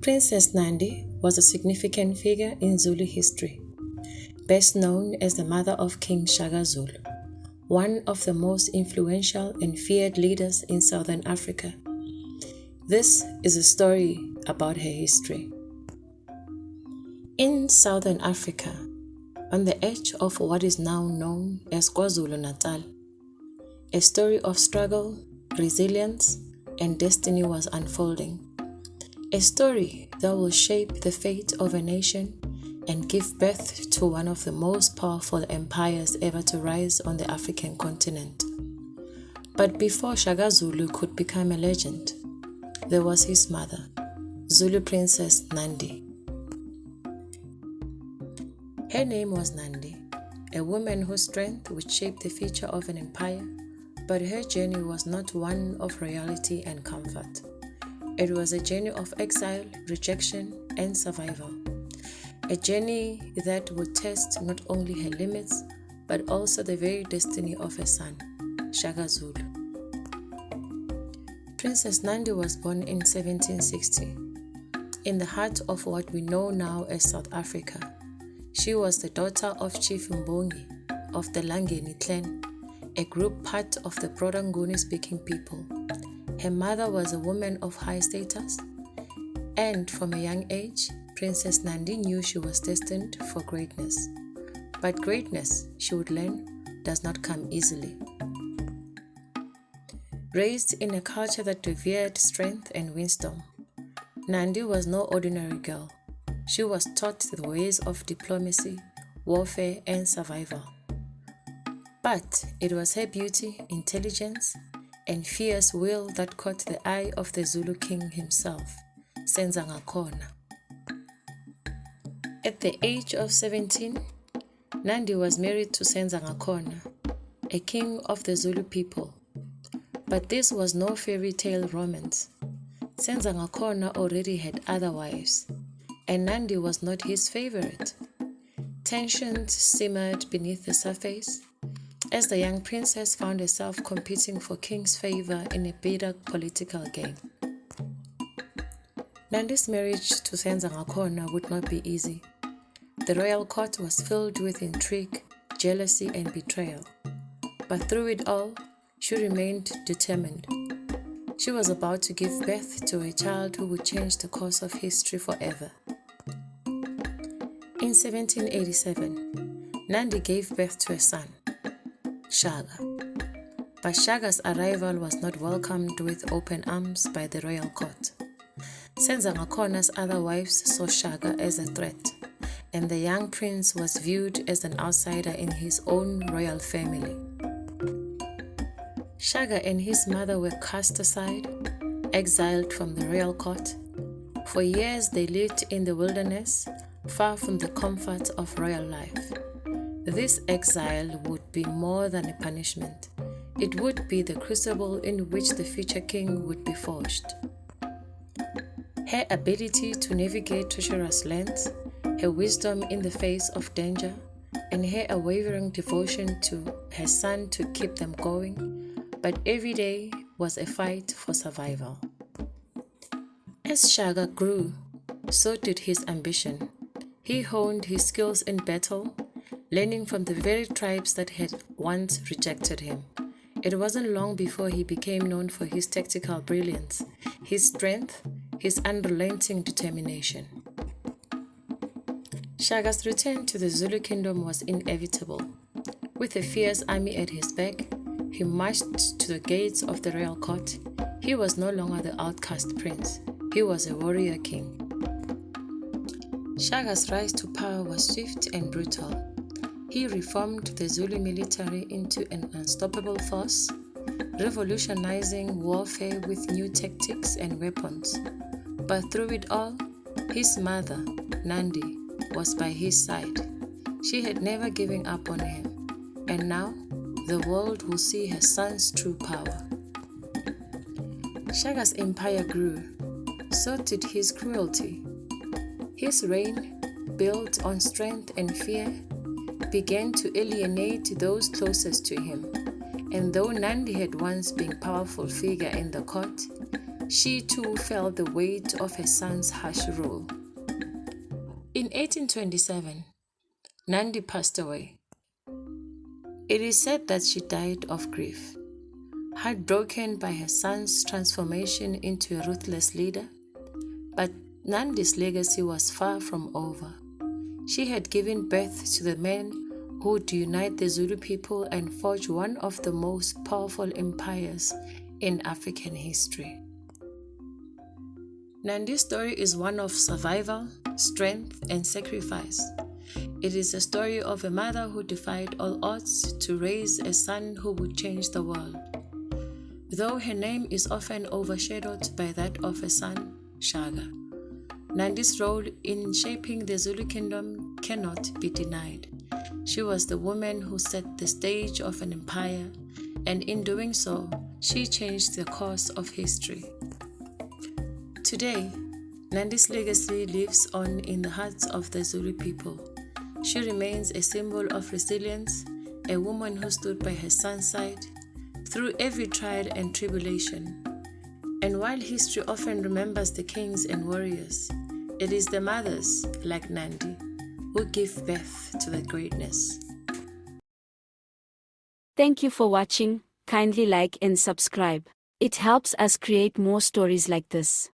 Princess Nandi was a significant figure in Zulu history, best known as the mother of King Shaka Zulu, one of the most influential and feared leaders in Southern Africa. This is a story about her history. In Southern Africa, on the edge of what is now known as KwaZulu-Natal, a story of struggle, resilience, and destiny was unfolding. A story that will shape the fate of a nation and give birth to one of the most powerful empires ever to rise on the African continent. But before Shaka Zulu could become a legend, there was his mother, Zulu Princess Nandi. Her name was Nandi, a woman whose strength would shape the future of an empire, but her journey was not one of royalty and comfort. It was a journey of exile, rejection, and survival. A journey that would test not only her limits, but also the very destiny of her son, Shaka Zulu. Princess Nandi was born in 1760, in the heart of what we know now as South Africa. She was the daughter of Chief Mbongi of the Langeni clan, a group part of the Nguni-speaking people. Her mother was a woman of high status, and from a young age, Princess Nandi knew she was destined for greatness. But greatness, she would learn, does not come easily. Raised in a culture that revered strength and wisdom, Nandi was no ordinary girl. She was taught the ways of diplomacy, warfare, and survival. But it was her beauty, intelligence, and fierce will that caught the eye of the Zulu king himself, Senzangakhona. At the age of 17, Nandi was married to Senzangakhona, a king of the Zulu people. But this was no fairy tale romance. Senzangakhona already had other wives, and Nandi was not his favorite. Tensions simmered beneath the surface as the young princess found herself competing for king's favor in a bitter political game. Nandi's marriage to Senzangakhona would not be easy. The royal court was filled with intrigue, jealousy, and betrayal. But through it all, she remained determined. She was about to give birth to a child who would change the course of history forever. In 1787, Nandi gave birth to a son, Shaka. But Shaka's arrival was not welcomed with open arms by the royal court. Senzangakhona's other wives saw Shaka as a threat, and the young prince was viewed as an outsider in his own royal family. Shaka and his mother were cast aside, exiled from the royal court. For years they lived in the wilderness, far from the comfort of royal life. This exile would be more than a punishment. It would be the crucible in which the future king would be forged. Her ability to navigate treacherous lands, her wisdom in the face of danger, and her unwavering devotion to her son to keep them going, but every day was a fight for survival. As Shaka grew, so did his ambition. He honed his skills in battle, learning from the very tribes that had once rejected him. It wasn't long before he became known for his tactical brilliance, his strength, his unrelenting determination. Shaka's return to the Zulu kingdom was inevitable. With a fierce army at his back, he marched to the gates of the royal court. He was no longer the outcast prince. He was a warrior king. Shaka's rise to power was swift and brutal. He reformed the Zulu military into an unstoppable force, revolutionizing warfare with new tactics and weapons. But through it all, his mother, Nandi, was by his side. She had never given up on him, and now the world will see her son's true power. Shaka's empire grew, so did his cruelty. His reign, built on strength and fear, began to alienate those closest to him. And though Nandi had once been a powerful figure in the court, she too felt the weight of her son's harsh rule. In 1827, Nandi passed away. It is said that she died of grief, heartbroken by her son's transformation into a ruthless leader. But Nandi's legacy was far from over. She had given birth to the men who would unite the Zulu people and forge one of the most powerful empires in African history. Nandi's story is one of survival, strength, and sacrifice. It is a story of a mother who defied all odds to raise a son who would change the world. Though her name is often overshadowed by that of her son, Shaka, Nandi's role in shaping the Zulu kingdom cannot be denied. She was the woman who set the stage of an empire, and in doing so, she changed the course of history. Today, Nandi's legacy lives on in the hearts of the Zulu people. She remains a symbol of resilience, a woman who stood by her son's side through every trial and tribulation. And while history often remembers the kings and warriors, it is the mothers, like Nandi, who give birth to the greatness. Thank you for watching. Kindly like and subscribe. It helps us create more stories like this.